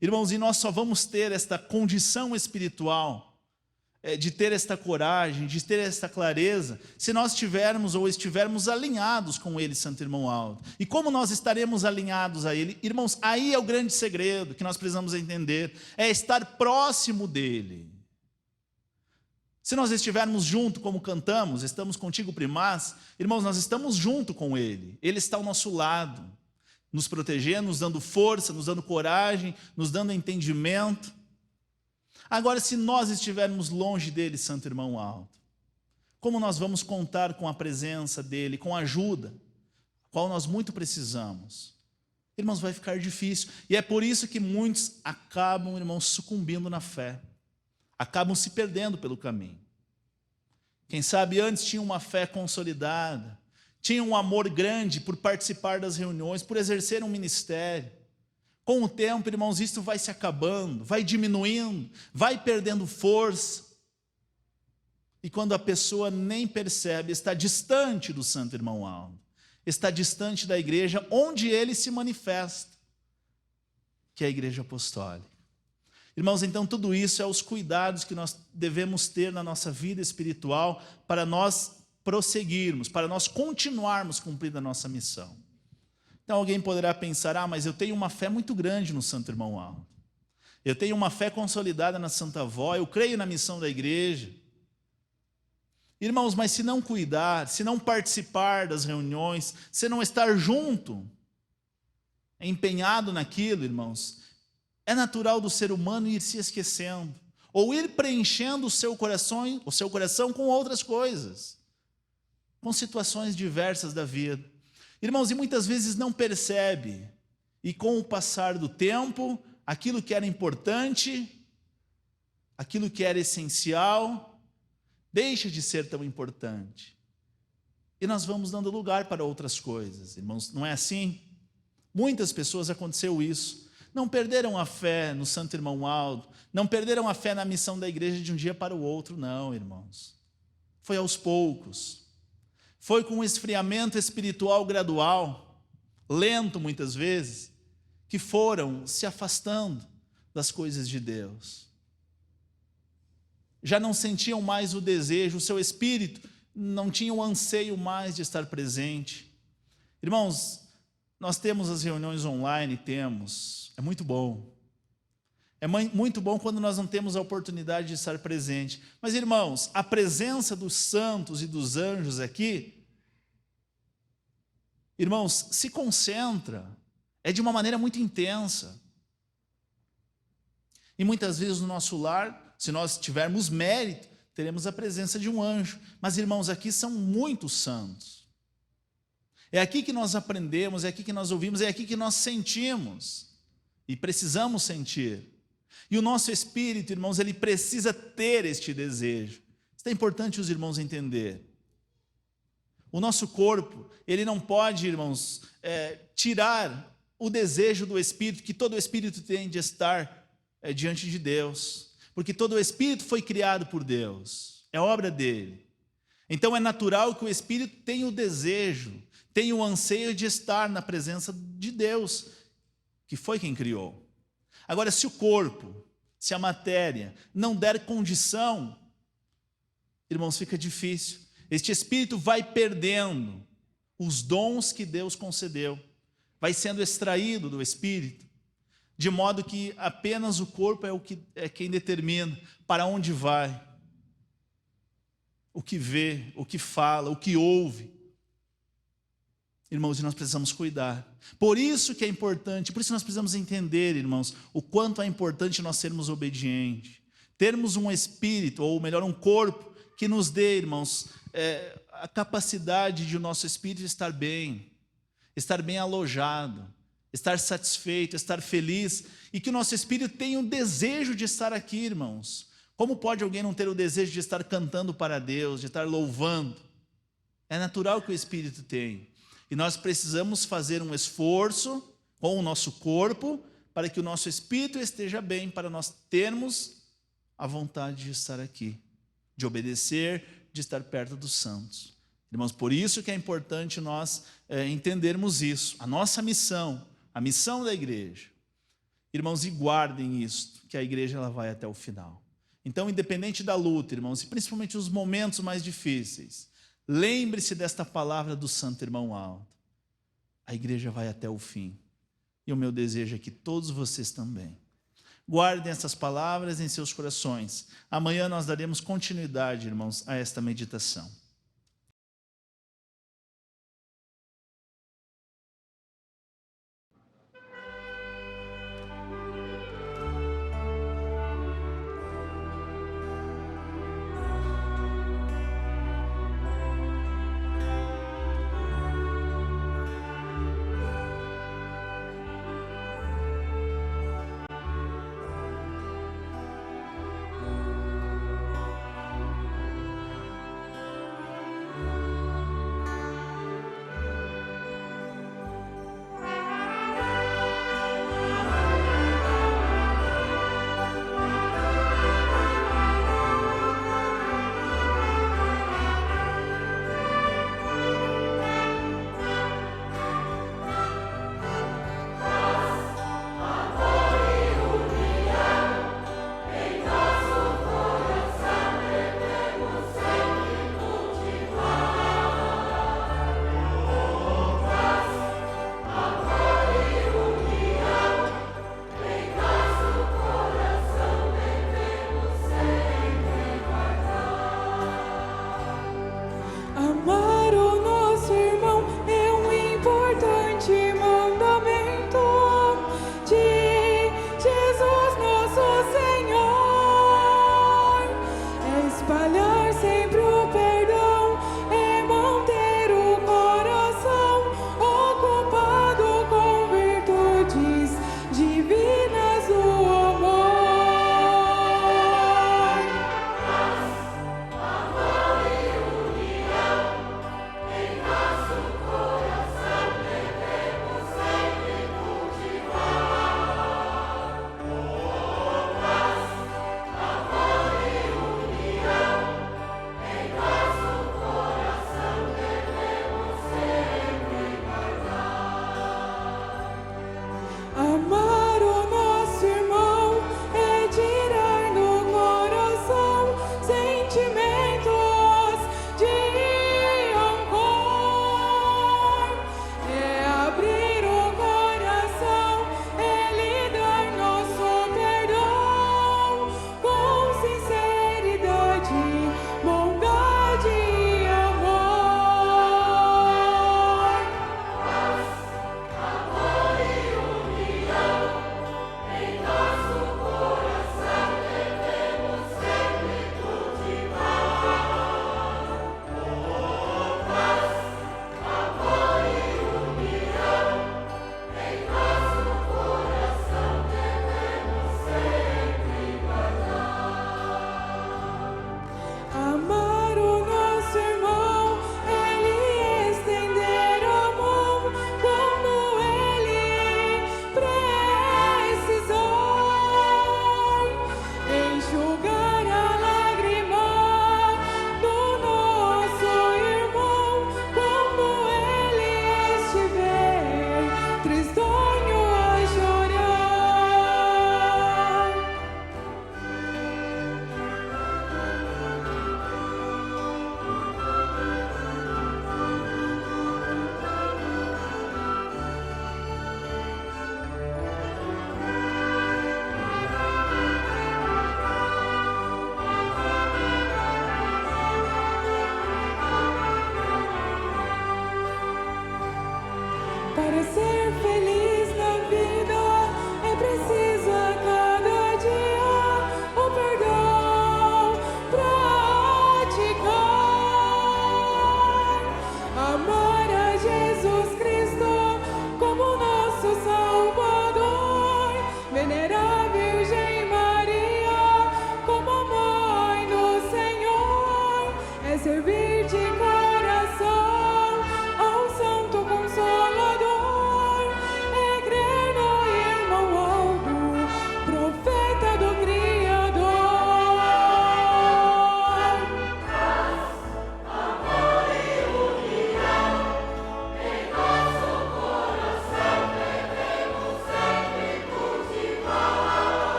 Irmãos, e nós só vamos ter esta condição espiritual, de ter esta coragem, de ter esta clareza, se nós estivermos alinhados com ele, santo irmão Aldo. E como nós estaremos alinhados a ele? Irmãos, aí é o grande segredo que nós precisamos entender, é estar próximo dele. Se nós estivermos junto, como cantamos, estamos contigo, primaz, irmãos, nós estamos junto com ele, ele está ao nosso lado, nos protegendo, nos dando força, nos dando coragem, nos dando entendimento. Agora, se nós estivermos longe dele, santo irmão Aldo, como nós vamos contar com a presença dele, com a ajuda, qual nós muito precisamos? Irmãos, vai ficar difícil. E é por isso que muitos acabam, irmãos, sucumbindo na fé. Acabam se perdendo pelo caminho. Quem sabe antes tinha uma fé consolidada, tinha um amor grande por participar das reuniões, por exercer um ministério. Com o tempo, irmãos, isto vai se acabando, vai diminuindo, vai perdendo força. E quando a pessoa nem percebe, está distante do santo irmão Aldo, está distante da igreja onde ele se manifesta, que é a igreja apostólica. Irmãos, então tudo isso é os cuidados que nós devemos ter na nossa vida espiritual para nós prosseguirmos, para nós continuarmos cumprindo a nossa missão. Então alguém poderá pensar: mas eu tenho uma fé muito grande no santo irmão Aldo. Eu tenho uma fé consolidada na Santa Avó, eu creio na missão da igreja. Irmãos, mas se não cuidar, se não participar das reuniões, se não estar junto, empenhado naquilo, irmãos, é natural do ser humano ir se esquecendo, ou ir preenchendo o seu coração com outras coisas, com situações diversas da vida. Irmãos, e muitas vezes não percebe, e com o passar do tempo, aquilo que era importante, aquilo que era essencial, deixa de ser tão importante. E nós vamos dando lugar para outras coisas, irmãos, não é assim? Muitas pessoas aconteceu isso. não perderam a fé no Santo Irmão Aldo, não perderam a fé na missão da igreja de um dia para o outro, não, irmãos. Foi aos poucos, foi com um esfriamento espiritual gradual, lento muitas vezes, que foram se afastando das coisas de Deus. Já não sentiam mais o desejo, o seu espírito não tinha o anseio mais de estar presente. Irmãos, nós temos as reuniões online, é muito bom. É muito bom quando nós não temos a oportunidade de estar presente. Mas, irmãos, a presença dos santos e dos anjos aqui, irmãos, se concentra, é de uma maneira muito intensa. E muitas vezes no nosso lar, se nós tivermos mérito, teremos a presença de um anjo. Mas, irmãos, aqui são muitos santos. É aqui que nós aprendemos, é aqui que nós ouvimos, é aqui que nós sentimos. E precisamos sentir. E o nosso espírito, irmãos, ele precisa ter este desejo. Isso é importante os irmãos entenderem. O nosso corpo, ele não pode, irmãos, tirar o desejo do espírito, que todo espírito tem de estar diante de Deus. Porque todo espírito foi criado por Deus, é obra dele. Então é natural que o espírito tenha o desejo, tenha o anseio de estar na presença de Deus, que foi quem criou. Agora, se o corpo, se a matéria não der condição, irmãos, fica difícil. Este espírito vai perdendo os dons que Deus concedeu, vai sendo extraído do espírito, de modo que apenas o corpo é quem determina para onde vai, o que vê, o que fala, o que ouve. Irmãos, e nós precisamos cuidar. Por isso que é importante, por isso nós precisamos entender, irmãos, o quanto é importante nós sermos obedientes. Termos um espírito, ou melhor, um corpo, que nos dê, irmãos, a capacidade de o nosso espírito estar bem alojado, estar satisfeito, estar feliz, e que o nosso espírito tenha o desejo de estar aqui, irmãos. Como pode alguém não ter o desejo de estar cantando para Deus, de estar louvando? É natural que o espírito tenha. E nós precisamos fazer um esforço com o nosso corpo para que o nosso espírito esteja bem, para nós termos a vontade de estar aqui, de obedecer, de estar perto dos santos. Irmãos, por isso que é importante nós entendermos isso, a nossa missão, a missão da igreja. Irmãos, e guardem isso, que a igreja ela vai até o final. Então, independente da luta, irmãos, e principalmente os momentos mais difíceis, lembre-se desta palavra do Santo Irmão Aldo. A igreja vai até o fim. E o meu desejo é que todos vocês também. Guardem essas palavras em seus corações. Amanhã nós daremos continuidade, irmãos, a esta meditação.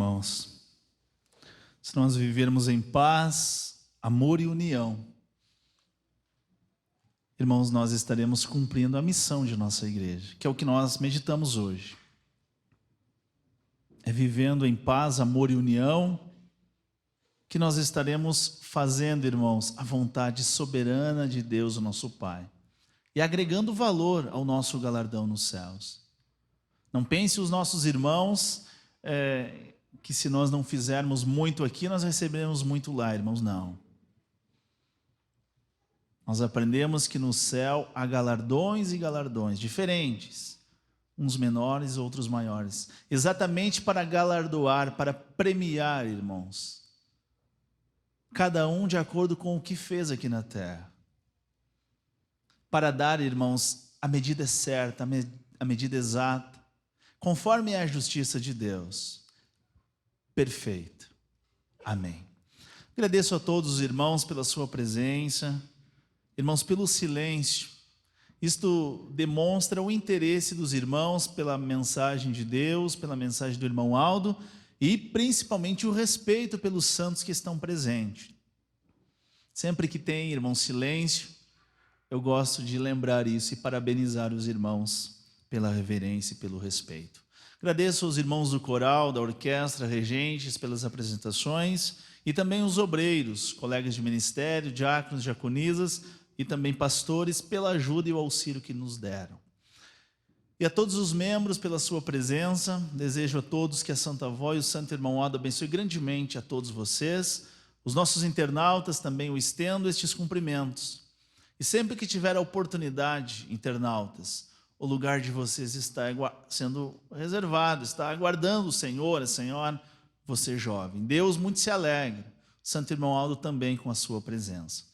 irmãos, se nós vivermos em paz, amor e união, irmãos, nós estaremos cumprindo a missão de nossa igreja, que é o que nós meditamos hoje. É vivendo em paz, amor e união, que nós estaremos fazendo, irmãos, a vontade soberana de Deus, o nosso Pai, e agregando valor ao nosso galardão nos céus. Não pense os nossos irmãos que se nós não fizermos muito aqui, nós receberemos muito lá, irmãos, não. Nós aprendemos que no céu há galardões e galardões diferentes, uns menores, outros maiores, exatamente para galardoar, para premiar, irmãos, cada um de acordo com o que fez aqui na terra, para dar, irmãos, a medida certa, a medida exata, conforme é a justiça de Deus, perfeito. Amém. Agradeço a todos os irmãos pela sua presença, irmãos, pelo silêncio. Isto demonstra o interesse dos irmãos pela mensagem de Deus, pela mensagem do irmão Aldo e principalmente o respeito pelos santos que estão presentes. Sempre que tem, irmão, silêncio, eu gosto de lembrar isso e parabenizar os irmãos pela reverência e pelo respeito. Agradeço aos irmãos do coral, da orquestra, regentes pelas apresentações e também os obreiros, colegas de ministério, diáconos, diaconisas e também pastores pela ajuda e o auxílio que nos deram. E a todos os membros pela sua presença, desejo a todos que a Santa Avó e o Santo Irmão Aldo abençoe grandemente a todos vocês. Os nossos internautas também eu estendo estes cumprimentos. E sempre que tiver a oportunidade, internautas, o lugar de vocês está sendo reservado, está aguardando o Senhor, a Senhora, você jovem. Deus muito se alegra, Santo Irmão Aldo também com a sua presença.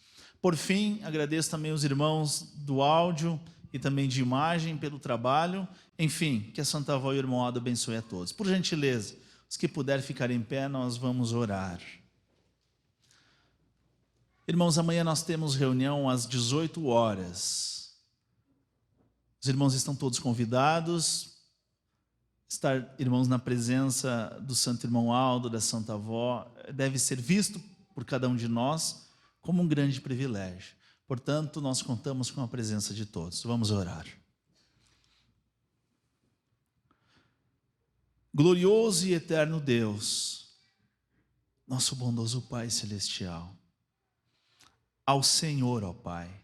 Por fim, agradeço também os irmãos do áudio e também de imagem pelo trabalho. Enfim, que a Santa Avó e o Irmão Aldo abençoe a todos. Por gentileza, os que puderem ficar em pé, nós vamos orar. Irmãos, amanhã nós temos reunião às 18 horas. Os irmãos estão todos convidados. Estar, irmãos, na presença do Santo Irmão Aldo, da Santa Avó, deve ser visto por cada um de nós como um grande privilégio. Portanto, nós contamos com a presença de todos. Vamos orar. Glorioso e eterno Deus, nosso bondoso Pai Celestial, ao Senhor, ó Pai,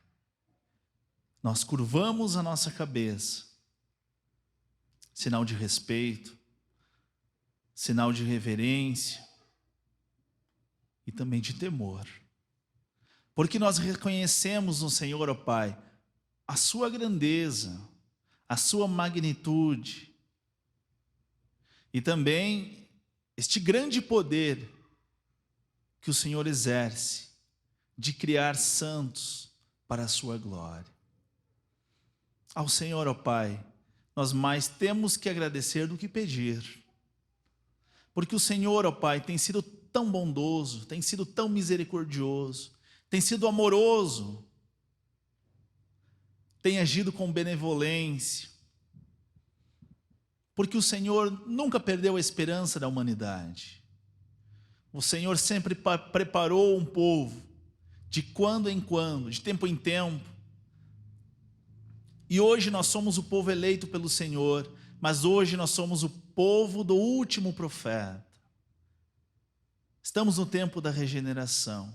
nós curvamos a nossa cabeça, sinal de respeito, sinal de reverência e também de temor. Porque nós reconhecemos no Senhor, ó Pai, a sua grandeza, a sua magnitude e também este grande poder que o Senhor exerce de criar santos para a sua glória. Ao Senhor, ó Pai, nós mais temos que agradecer do que pedir. Porque o Senhor, ó Pai, tem sido tão bondoso, tem sido tão misericordioso, tem sido amoroso, tem agido com benevolência, porque o Senhor nunca perdeu a esperança da humanidade. O Senhor sempre preparou um povo, de quando em quando, de tempo em tempo, e hoje nós somos o povo eleito pelo Senhor, mas hoje nós somos o povo do último profeta. Estamos no tempo da regeneração.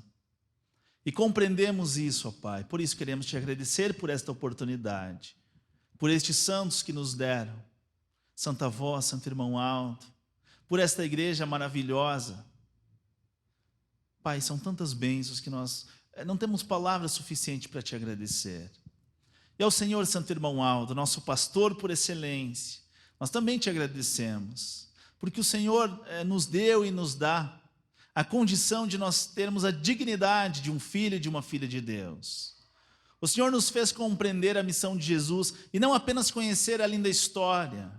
E compreendemos isso, ó Pai. Por isso queremos te agradecer por esta oportunidade, por estes santos que nos deram, Santa Avó, Santo Irmão Aldo, por esta igreja maravilhosa. Pai, são tantas bênçãos que nós não temos palavras suficientes para te agradecer. E ao Senhor, Santo Irmão Aldo, nosso pastor por excelência, nós também te agradecemos, porque o Senhor nos deu e nos dá a condição de nós termos a dignidade de um filho e de uma filha de Deus. O Senhor nos fez compreender a missão de Jesus e não apenas conhecer a linda história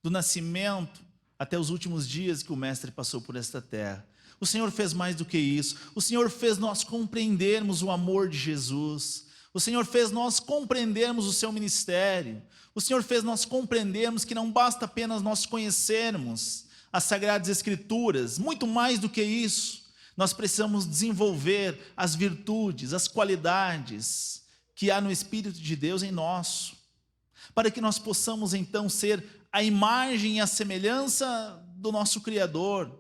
do nascimento até os últimos dias que o Mestre passou por esta terra. O Senhor fez mais do que isso. O Senhor fez nós compreendermos o amor de Jesus. O Senhor fez nós compreendermos o seu ministério. O Senhor fez nós compreendermos que não basta apenas nós conhecermos as Sagradas Escrituras. Muito mais do que isso, nós precisamos desenvolver as virtudes, as qualidades que há no Espírito de Deus em nós, para que nós possamos então ser a imagem e a semelhança do nosso Criador,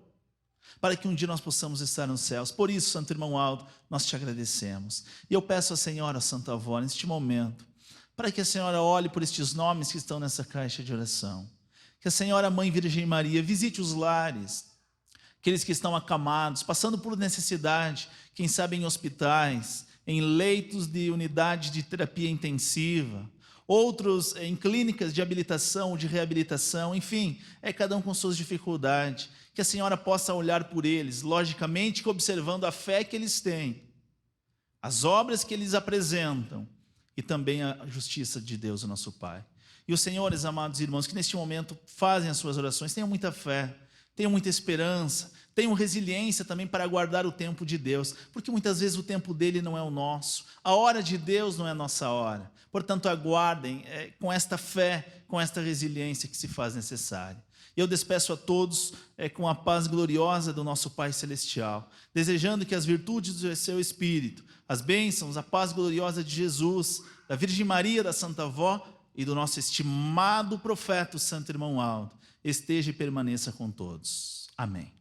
para que um dia nós possamos estar nos céus. Por isso, Santo Irmão Aldo, nós te agradecemos. E eu peço à Senhora, Santa Avó, neste momento, para que a Senhora olhe por estes nomes que estão nessa caixa de oração. Que a Senhora Mãe Virgem Maria visite os lares, aqueles que estão acamados, passando por necessidade, quem sabe em hospitais, em leitos de unidade de terapia intensiva, outros em clínicas de habilitação, de reabilitação, enfim, cada um com suas dificuldades. Que a Senhora possa olhar por eles, logicamente que observando a fé que eles têm, as obras que eles apresentam e também a justiça de Deus, o nosso Pai. E os senhores, amados irmãos, que neste momento fazem as suas orações, tenham muita fé, tenham muita esperança, tenham resiliência também para aguardar o tempo de Deus, porque muitas vezes o tempo dele não é o nosso, a hora de Deus não é a nossa hora. Portanto, aguardem com esta fé, com esta resiliência que se faz necessária. E eu despeço a todos com a paz gloriosa do nosso Pai Celestial, desejando que as virtudes do seu Espírito, as bênçãos, a paz gloriosa de Jesus, da Virgem Maria, da Santa Avó e do nosso estimado profeta, o Santo Irmão Aldo, esteja e permaneça com todos. Amém.